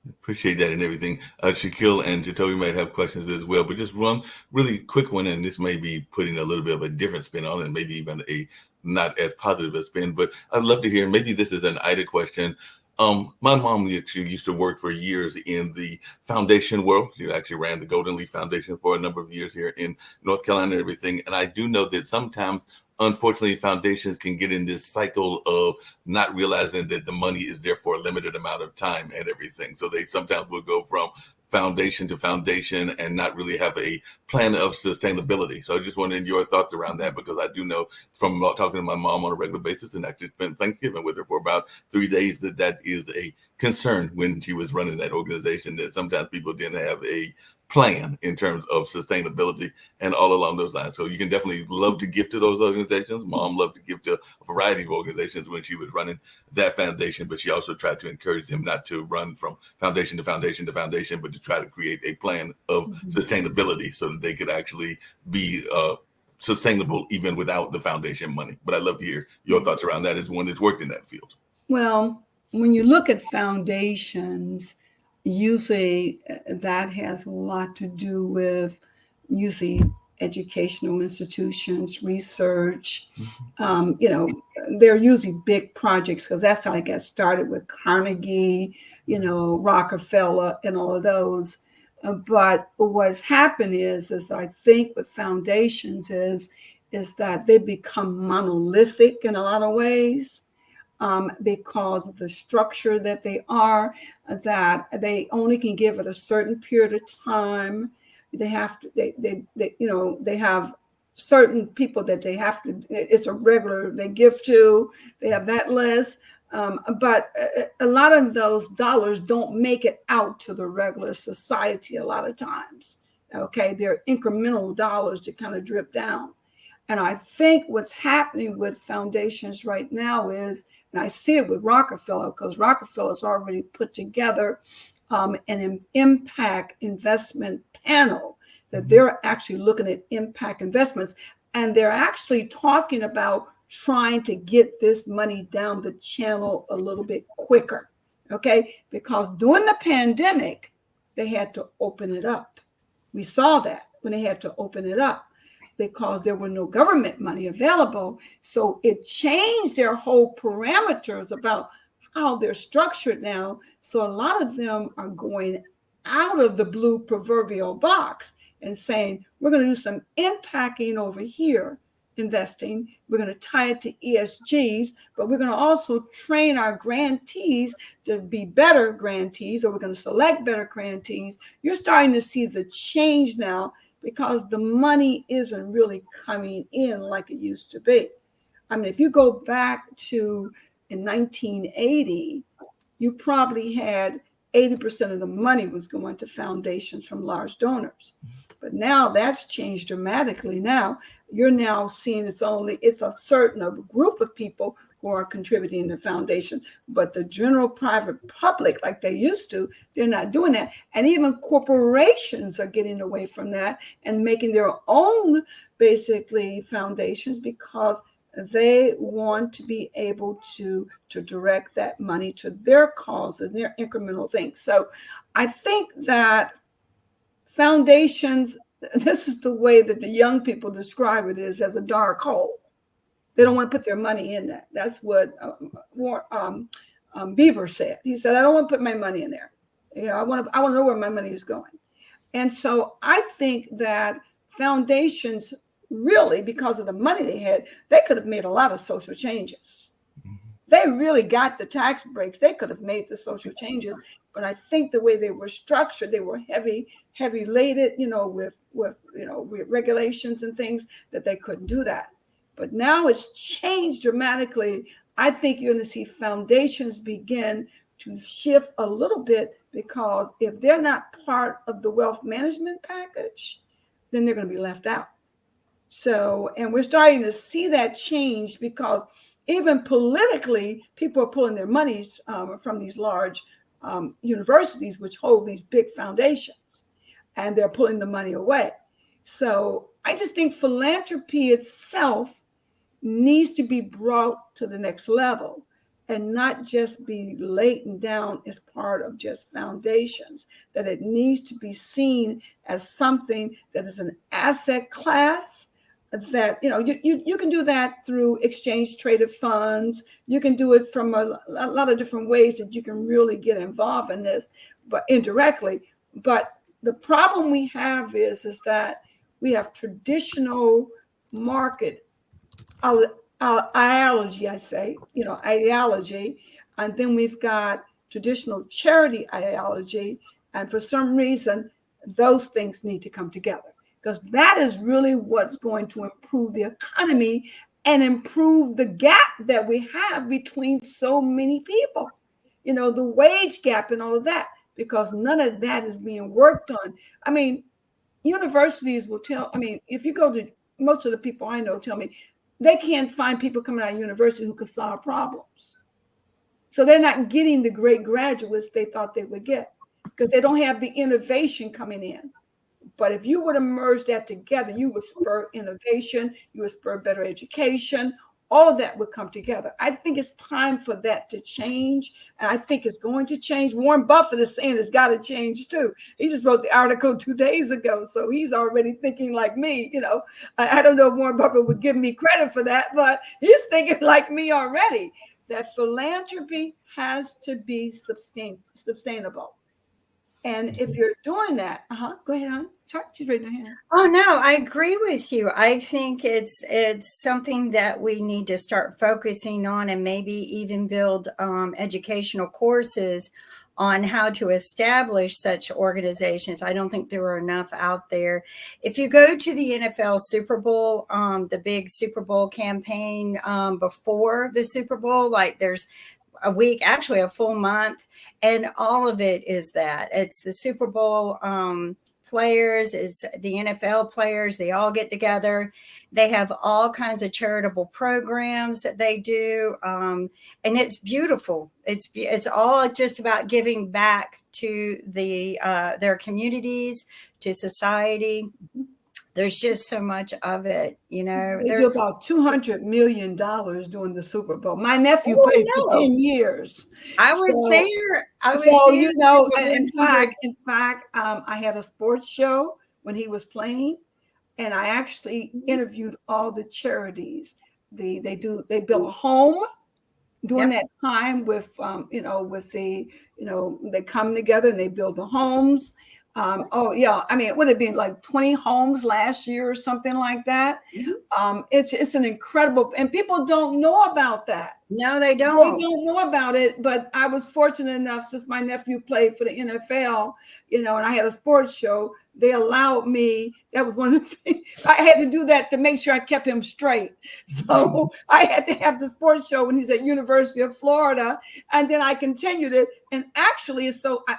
Appreciate that and everything. Shaquille and Jacoby might have questions as well, but just one really quick one, and this may be putting a little bit of a different spin on it, maybe even a not as positive a spin, but I'd love to hear, maybe this is an Ida question. My mom actually used to work for years in the foundation world. She actually ran the Golden Leaf Foundation for a number of years here in North Carolina and everything. And I do know that sometimes, unfortunately, foundations can get in this cycle of not realizing that the money is there for a limited amount of time and everything. So they sometimes will go from foundation to foundation and not really have a plan of sustainability. So I just wanted your thoughts around that, because I do know from talking to my mom on a regular basis and actually spent Thanksgiving with her for about 3 days that is a concern when she was running that organization, that sometimes people didn't have a plan in terms of sustainability and all along those lines. So you can definitely love to give to those organizations. Mom loved to give to a variety of organizations when she was running that foundation, but she also tried to encourage them not to run from foundation to foundation to foundation, but to try to create a plan of sustainability so that they could actually be sustainable even without the foundation money. But I'd love to hear your thoughts around that as one that's worked in that field. Well, when you look at foundations, usually that has a lot to do with usually educational institutions, research. They're usually big projects, because that's how I got started with Carnegie, Rockefeller and all of those. But what's happened is I think with foundations is that they become monolithic in a lot of ways. Because of the structure that they are, that they only can give it a certain period of time. They have to, they have certain people that they have to, it's a regular, they give to, they have that list. But a lot of those dollars don't make it out to the regular society a lot of times. Okay, they're incremental dollars that kind of drip down. And I think what's happening with foundations right now is, and I see it with Rockefeller, because Rockefeller's already put together an impact investment panel, that they're actually looking at impact investments. And they're actually talking about trying to get this money down the channel a little bit quicker. Okay, because during the pandemic, they had to open it up. We saw that when they had to open it up, because there were no government money available. So it changed their whole parameters about how they're structured now. So a lot of them are going out of the blue proverbial box and saying, we're going to do some impacting over here, investing. We're going to tie it to ESGs, but we're going to also train our grantees to be better grantees, or we're going to select better grantees. You're starting to see the change now, because the money isn't really coming in like it used to be. I mean, if you go back to in 1980, you probably had 80% of the money was going to foundations from large donors. But now that's changed dramatically. Now you're now seeing it's a certain group of people who are contributing to foundation, but the general private public, like they used to, they're not doing that. And even corporations are getting away from that and making their own basically foundations, because They want to be able to direct that money to their causes, their incremental things. So I think that foundations, this is the way that the young people describe it, is as a dark hole. They don't want to put their money in that. That's what Bieber said. He said, I don't want to put my money in there. I want to know where my money is going. And so I think that foundations, really, because of the money they had, they could have made a lot of social changes. They really got the tax breaks. They could have made the social changes. But I think the way they were structured, they were heavy laden, with regulations and things, that they couldn't do that. But now it's changed dramatically. I think you're going to see foundations begin to shift a little bit, because if they're not part of the wealth management package, then they're going to be left out. So, and we're starting to see that change, because even politically, people are pulling their monies from these large universities, which hold these big foundations, and they're pulling the money away. So I just think philanthropy itself needs to be brought to the next level, and not just be laden down as part of just foundations, that it needs to be seen as something that is an asset class, that you can do that through exchange traded funds. You can do it from a lot of different ways that you can really get involved in this, but indirectly. But the problem we have is that we have traditional market ideology, ideology, and then we've got traditional charity ideology, and for some reason those things need to come together, because that is really what's going to improve the economy and improve the gap that we have between so many people, the wage gap and all of that, because none of that is being worked on. I mean, universities will if you go to, most of the people I know tell me they can't find people coming out of university who can solve problems. So they're not getting the great graduates they thought they would get, because they don't have the innovation coming in. But if you were to merge that together, you would spur innovation, you would spur better education. All of that would come together. I think it's time for that to change. And I think it's going to change. Warren Buffett is saying it's got to change too. He just wrote the article 2 days ago. So he's already thinking like me. I don't know if Warren Buffett would give me credit for that, but he's thinking like me already, that philanthropy has to be sustainable. And if you're doing that, go ahead, hon. Sorry, she's raising her hand. Oh no, I agree with you. I think it's something that we need to start focusing on, and maybe even build educational courses on how to establish such organizations. I don't think there are enough out there. If you go to the NFL Super Bowl, the big Super Bowl campaign before the Super Bowl, like there's a week, actually a full month, and all of it is that. It's the Super Bowl players, it's the NFL players. They all get together. They have all kinds of charitable programs that they do, and it's beautiful. It's all just about giving back to their communities, to society. There's just so much of it, They do about $200 million during the Super Bowl. My nephew played for 10 years. I was there. In fact, I had a sports show when he was playing, and I actually interviewed all the charities. They built a home during that time with they come together and they build the homes. It would have been like 20 homes last year or something like that. It's an incredible, and people don't know about that. No, they don't. They don't know about it. But I was fortunate enough, since my nephew played for the NFL, and I had a sports show, they allowed me. That was one of the things I had to do, that to make sure I kept him straight. So I had to have the sports show when he's at University of Florida, and then I continued it. And actually,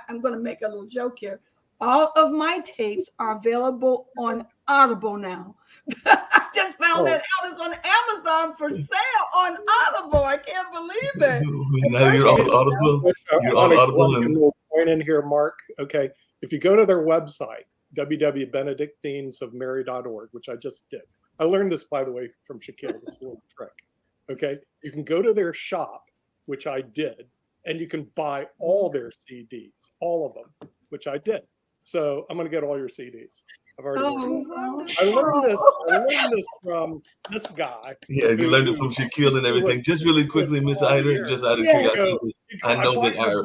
I'm going to make a little joke here. All of my tapes are available on Audible now. I just found that out. It's on Amazon for sale on Audible. I can't believe it. Now you're on Audible. You're on Audible. A little point in here, Mark. Okay, if you go to their website, www.benedictinesofmary.org, which I just did, I learned this, by the way, from Shaquille, this little trick. Okay. You can go to their shop, which I did, and you can buy all their CDs, all of them, which I did. So I'm going to get all your CDs. I've already learned. I learned this from this guy. Yeah, you learned it from Shaquille and everything. Just really quickly, Miss Ida, just out of curiosity, I know that our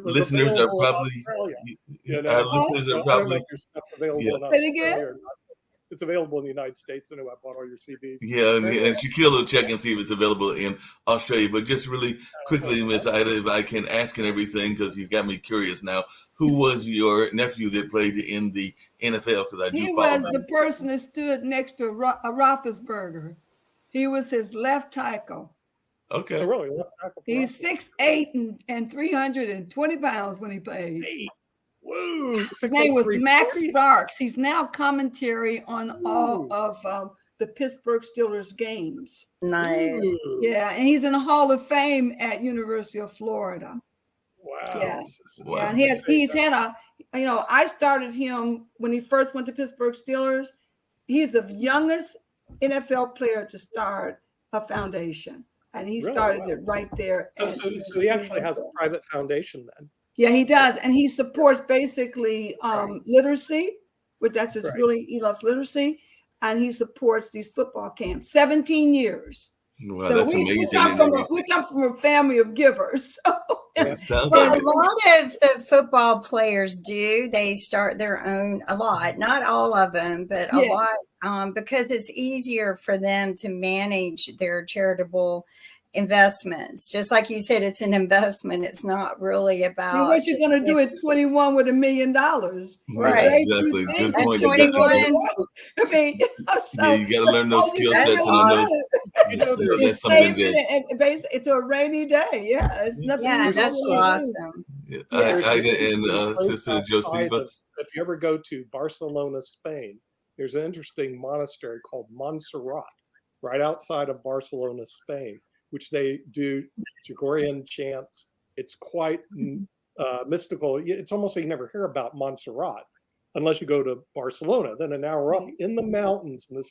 listeners are probably, our listeners are probably, it's available in the United States. I know I bought all your CDs. Yeah, and Shaquille will check and see if it's available in Australia. But just really quickly, Miss Ida, if I can ask and everything, because you got me curious now. Who was your nephew that played in the NFL? Because I do he follow was the person that stood next to Roethlisberger. He was his left tackle. Okay. Oh, really? Left tackle. He's 6'8" and 320 pounds when he played. Hey. Woo! His name was Max Starks. He's now commentary on all of the Pittsburgh Steelers games. Nice. Yeah, and he's in the Hall of Fame at University of Florida. Wow. Yeah. Wow. Yeah, he's had a, I started him when he first went to Pittsburgh Steelers. He's the youngest NFL player to start a foundation. And he started it right there. So he actually has a private foundation then. Yeah, he does. And he supports basically literacy, which that's just really, he loves literacy. And he supports these football camps, 17 years. Wow, So that's we amazing. we come from a family of givers. So. That sounds Well, like a lot of the football players do. They start their own, a lot, not all of them, but a lot, because it's easier for them to manage their charitable investments. Just like you said, it's an investment. It's not really about what you're going to do at 21 with $1 million. Right. Exactly. Good At point. 21. I mean, Yeah, you got to learn those skill sets. It's it's a rainy day. Yeah, it's nothing. Yeah, that's awesome. Yeah. Ida and Sister Josepha. If you ever go to Barcelona, Spain, there's an interesting monastery called Montserrat, right outside of Barcelona, Spain, which they do Gregorian chants. It's quite mystical. It's almost like you never hear about Montserrat unless you go to Barcelona. Then an hour up in the mountains, in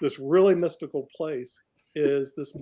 this really mystical place, is this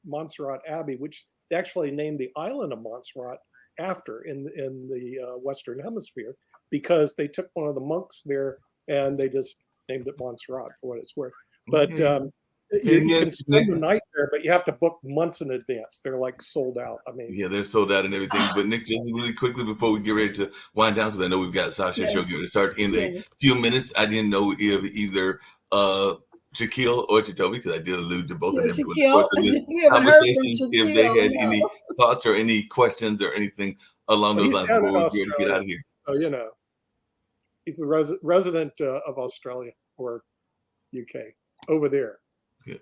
Montserrat Abbey, which they actually named the island of Montserrat after in the Western Hemisphere, because they took one of the monks there and they just named it Montserrat for what it's worth. But you can spend the night there, but you have to book months in advance. They're like sold out. I mean, yeah, they're sold out and everything. But Nick, just really quickly before we get ready to wind down, because I know we've got Sasha's show going to start in a few minutes. I didn't know if either Shaquille or Jacoby, because I did allude to both of them during the course of this conversation, if they had any thoughts or any questions or anything along those lines before we get out of here. So, he's the resident of Australia or UK over there. Yeah.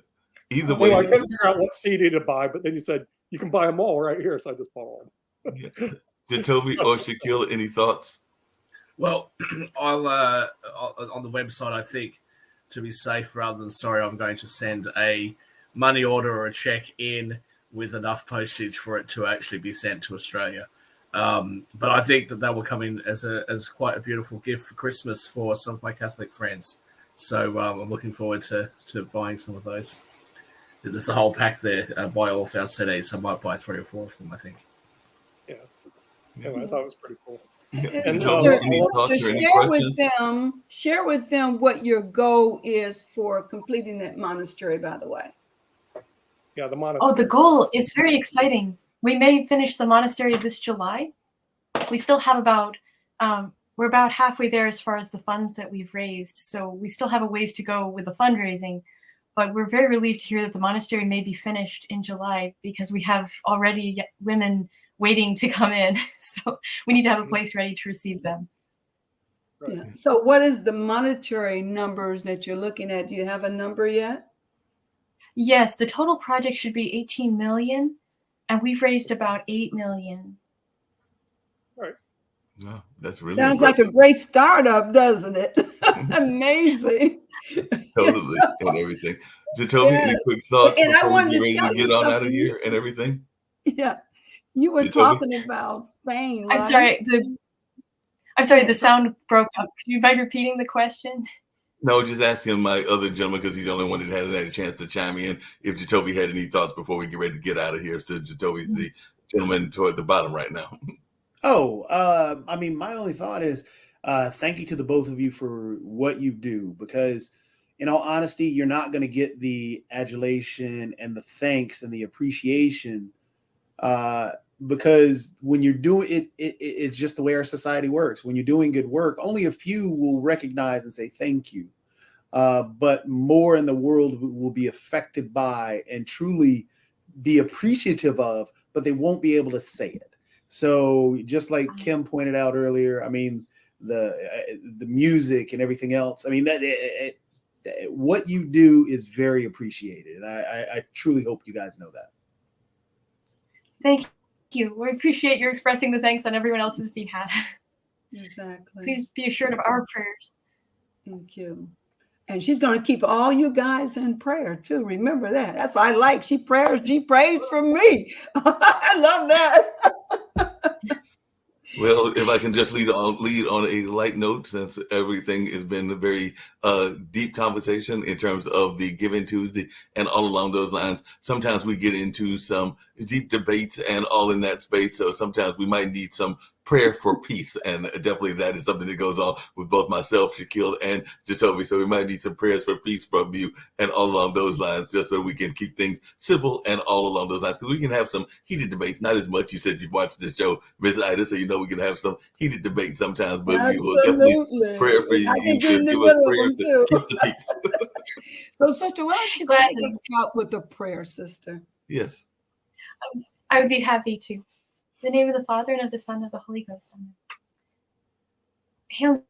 Either way, I couldn't figure out what CD to buy, but then you said you can buy them all right here, so I just bought all of them. Jacoby or Shaquille, any thoughts? Well, I'll on the website, I think, to be safe rather than sorry, I'm going to send a money order or a check in with enough postage for it to actually be sent to Australia. But I think that will come in as quite a beautiful gift for Christmas for some of my Catholic friends. So I'm looking forward to buying some of those. There's a whole pack there. Buy all of our CDs. I might buy 3 or 4 of them, I think. Yeah, I thought it was pretty cool. And share with them what your goal is for completing that monastery, by the way. Yeah, the monastery. Oh, the goal is very exciting. We may finish the monastery this July. We still have we're about halfway there as far as the funds that we've raised. So we still have a ways to go with the fundraising, but we're very relieved to hear that the monastery may be finished in July because we have already women waiting to come in. So we need to have a place ready to receive them. Right. Yeah. So what is the monetary numbers that you're looking at? Do you have a number yet? Yes, the total project should be 18 million, and we've raised about 8 million. Right. Yeah, that's really sounds impressive. like a great startup, doesn't it? Amazing. Totally, and everything. Jacoby, any quick thoughts And I before wanted we to get ready to tell get you on out of something. here and everything? Yeah. You were talking about Spain, right? I'm sorry, the sound broke up. Could you mind repeating the question? No, just asking my other gentleman because he's the only one that hasn't had a chance to chime in. If Jacoby had any thoughts before we get ready to get out of here. So Jacoby's the gentleman toward the bottom right now. I mean, my only thought is thank you to the both of you for what you do, because in all honesty, you're not going to get the adulation and the thanks and the appreciation because when you're doing it, it's just the way our society works. When you're doing good work, only a few will recognize and say thank you. But more in the world will be affected by and truly be appreciative of, but they won't be able to say it. So just like Kim pointed out earlier, I mean, the music and everything else, I mean, what you do is very appreciated. And I truly hope you guys know that. Thank you. We appreciate your expressing the thanks on everyone else's behalf. Exactly. Please be assured of our prayers. Thank you. And she's going to keep all you guys in prayer too. Remember that. That's what I like. She prays for me. I love that. Well, if I can just lead on a light note, since everything has been a very deep conversation in terms of the Giving Tuesday and all along those lines. Sometimes we get into some deep debates and all in that space. So sometimes we might need some prayer for peace, and definitely that is something that goes on with both myself, Shaquille, and Jacoby. So we might need some prayers for peace from you and all along those lines, just so we can keep things simple and all along those lines. Because we can have some heated debates, not as much. You said you've watched this show, Miss Ida, so you know we can have some heated debates sometimes, but we will definitely pray for you to give us prayer to keep the peace. So, sister, why don't you go ahead and start with the prayer, sister? Yes. I would be happy to. In the name of the Father, and of the Son, and of the Holy Ghost. Amen. Hail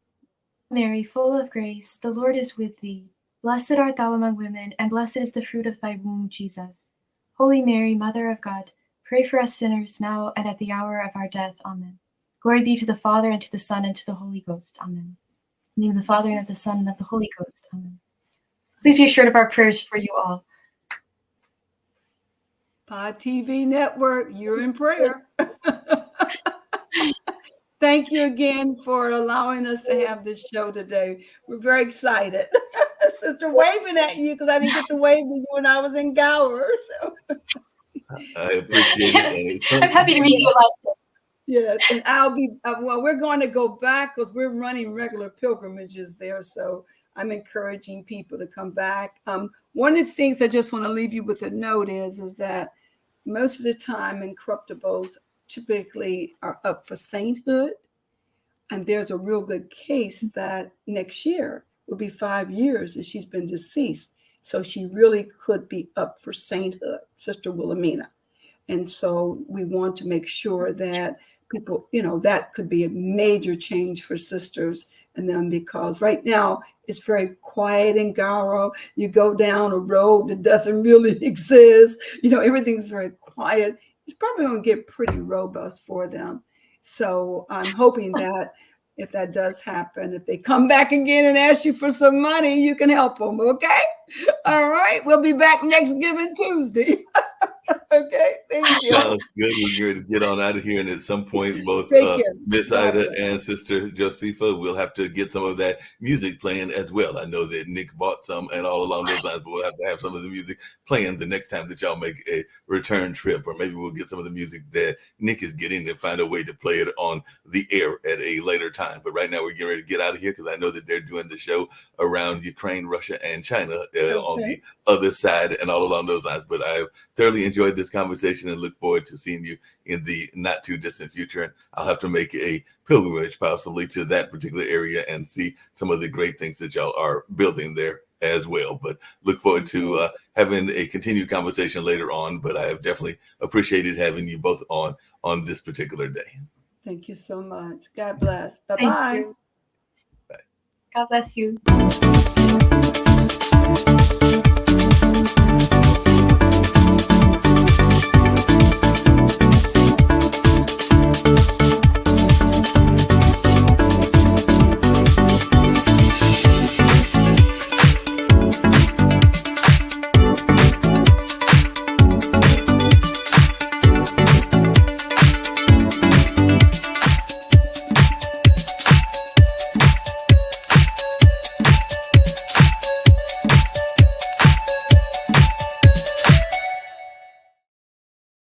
Mary, full of grace, the Lord is with thee. Blessed art thou among women, and blessed is the fruit of thy womb, Jesus. Holy Mary, Mother of God, pray for us sinners now and at the hour of our death. Amen. Glory be to the Father, and to the Son, and to the Holy Ghost. Amen. In the name of the Father, and of the Son, and of the Holy Ghost. Amen. Please be assured of our prayers for you all. Pod TV Network, you're in prayer. Thank you again for allowing us to have this show today. We're very excited. Sister waving at you because I didn't get to wave to you when I was in Gower. So. I appreciate it. I'm happy to meet you last day. Yes, and I'll be, well, we're going to go back because we're running regular pilgrimages there. So I'm encouraging people to come back. One of the things I just want to leave you with a note is that most of the time incorruptibles typically are up for sainthood. And there's a real good case that next year will be 5 years that she's been deceased. So she really could be up for sainthood, Sister Wilhelmina. And so we want to make sure that people, that could be a major change for sisters and them, because right now it's very quiet in Garo. You go down a road that doesn't really exist. Everything's very quiet. It's probably going to get pretty robust for them. So I'm hoping that if that does happen, if they come back again and ask you for some money, you can help them. Okay. All right. We'll be back next Giving Tuesday. Okay. Thank you. Sounds good. We're going to get on out of here. And at some point, both Miss Ida and Sister Josefa will have to get some of that music playing as well. I know that Nick bought some and all along those lines, but we'll have to have some of the music playing the next time that y'all make a return trip. Or maybe we'll get some of the music that Nick is getting and find a way to play it on the air at a later time. But right now, we're getting ready to get out of here because I know that they're doing the show around Ukraine, Russia, and China on the other side and all along those lines. But I've thoroughly enjoyed this conversation and look forward to seeing you in the not too distant future. And I'll have to make a pilgrimage possibly to that particular area and see some of the great things that y'all are building there as well. But look forward to having a continued conversation later on. But I have definitely appreciated having you both on this particular day. Thank you so much. God bless. Bye-bye. Bye. God bless you.